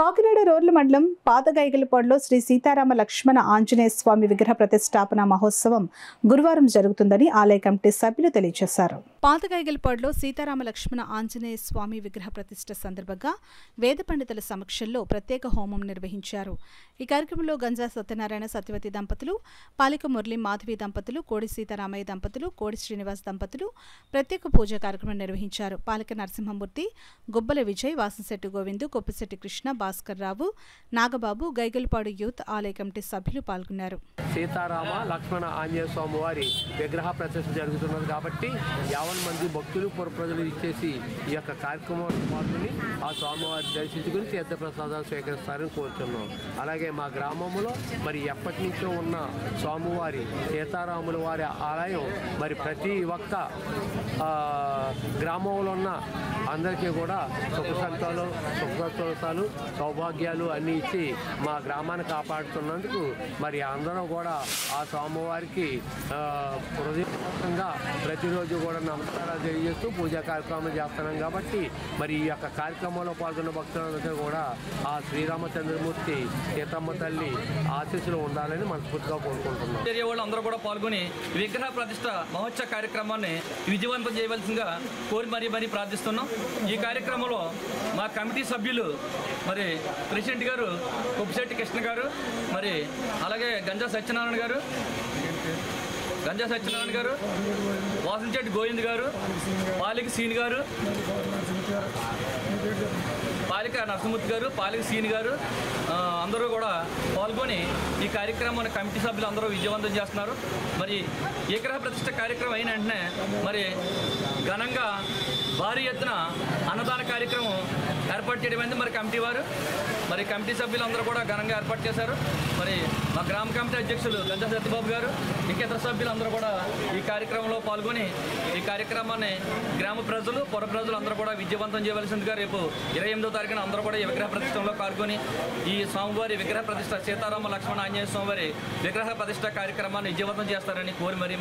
కాకినాడ రోడ్ల మండలం పాతగైగలపాడులో శ్రీ సీతారామ లక్ష్మణ ఆంజనేయ స్వామి విగ్రహ ప్రతిష్టాపన మహోత్సవం గురువారం జరుగుతుందని ఆలయ కమిటీ సభ్యులు తెలియజేశారు. పాతగైగలపాడులో సీతారామ లక్ష్మణ ఆంజనేయ స్వామి విగ్రహ ప్రతిష్ఠ సందర్భంగా వేద పండితుల సమక్షంలో ప్రత్యేక హోమం నిర్వహించారు. ఈ కార్యక్రమంలో గంజా సత్యనారాయణ సత్యవతి దంపతులు, పాలిక మురళి మాధవి దంపతులు, కోడి సీతారామయ్య దంపతులు, కోడి శ్రీనివాస్ దంపతులు ప్రత్యేక పూజా కార్యక్రమం నిర్వహించారు. పాలిక నరసింహమూర్తి, గుబ్బల విజయ్, వాసంశెట్టి గోవిందు, కొప్పిశెట్టి కృష్ణ, భాస్కర్ రావు, నాగబాబు, గైగలపాడు యూత్ ఆలయ కమిటీ సభ్యులు పాల్గొన్నారు. సీతారామ లక్ష్మణ ఆంజనేయ స్వామి వారి విగ్రహ ప్రతిష్ఠ జరుగుతున్నది కాబట్టి 50 మంది భక్తులు ప్రజలు ఇచ్చేసి ఈ యొక్క కార్యక్రమంలో పాల్గొని ఆ స్వామివారిని దర్శించుకుని తీర్థప్రసాదాలు స్వీకరిస్తారని కోరుతున్నాం. అలాగే మా గ్రామంలో మరి ఎప్పటి నుంచో ఉన్న స్వామివారి సీతారాముల వారి ఆలయం మరి ప్రతి ఒక్క గ్రామంలో ఉన్న అందరికీ కూడా సుఖ సౌభాగ్యాలు అన్నీ ఇచ్చి మా గ్రామాన్ని కాపాడుతున్నందుకు మరి అందరం కూడా ఆ స్వామివారికి హృదయపూర్వకంగా ప్రతిరోజు కూడా నమస్కారాలు తెలియజేస్తూ పూజా కార్యక్రమాలు చేస్తున్నాం. కాబట్టి మరి ఈ యొక్క కార్యక్రమంలో పాల్గొన్న భక్తులందరూ కూడా ఆ శ్రీరామచంద్రమూర్తి సీతమ్మ తల్లి ఆశీస్సులు ఉండాలని మనస్ఫూర్తిగా కోరుకుంటున్నాం. వాళ్ళు అందరూ కూడా పాల్గొని విగ్రహ ప్రతిష్ట మహోత్సవ కార్యక్రమాన్ని విజయవంతం చేయవలసిందిగా కోరి మరీ ప్రార్థిస్తున్నాం. ఈ కార్యక్రమంలో మా కమిటీ సభ్యులు మరి ప్రెసిడెంట్ గారు కొప్పిశెట్టి కృష్ణ గారు, మరి అలాగే గంజా సత్యనారాయణ గారు, వాసంశెట్టి గోవింద్ గారు, పాలిక సీని గారు, పాలిక నరసింహమూర్తి గారు, పాలిక సీని గారు అందరూ కూడా పాల్గొని ఈ కార్యక్రమాన్ని కమిటీ సభ్యులు అందరూ విజయవంతం చేస్తున్నారు. మరి విగ్రహ ప్రతిష్ఠ కార్యక్రమం అయిన వెంటనే మరి ఘనంగా భారీ ఎత్తున అన్నదాన కార్యక్రమం ఏర్పాటు చేయడం మరి కమిటీ సభ్యులు అందరూ కూడా ఘనంగా ఏర్పాటు చేశారు. మరి మా గ్రామ కమిటీ అధ్యక్షులు గంజా సత్యబాబు గారు, ఇంకా ఇతర సభ్యులు అందరూ కూడా ఈ కార్యక్రమంలో పాల్గొని ఈ కార్యక్రమాన్ని గ్రామ ప్రజలు, పుర ప్రజలు అందరూ కూడా విజయవంతం చేయవలసిందిగా రేపు 28వ తారీఖున అందరూ కూడా ఈ విగ్రహ ప్రతిష్టంలో పాల్గొని ఈ స్వామివారి విగ్రహ ప్రతిష్ట సీతారామ లక్ష్మణ ఆంజనేయ స్వామివారి విగ్రహ ప్రతిష్ట కార్యక్రమాన్ని విజయవంతం చేస్తారని కోరి మరీ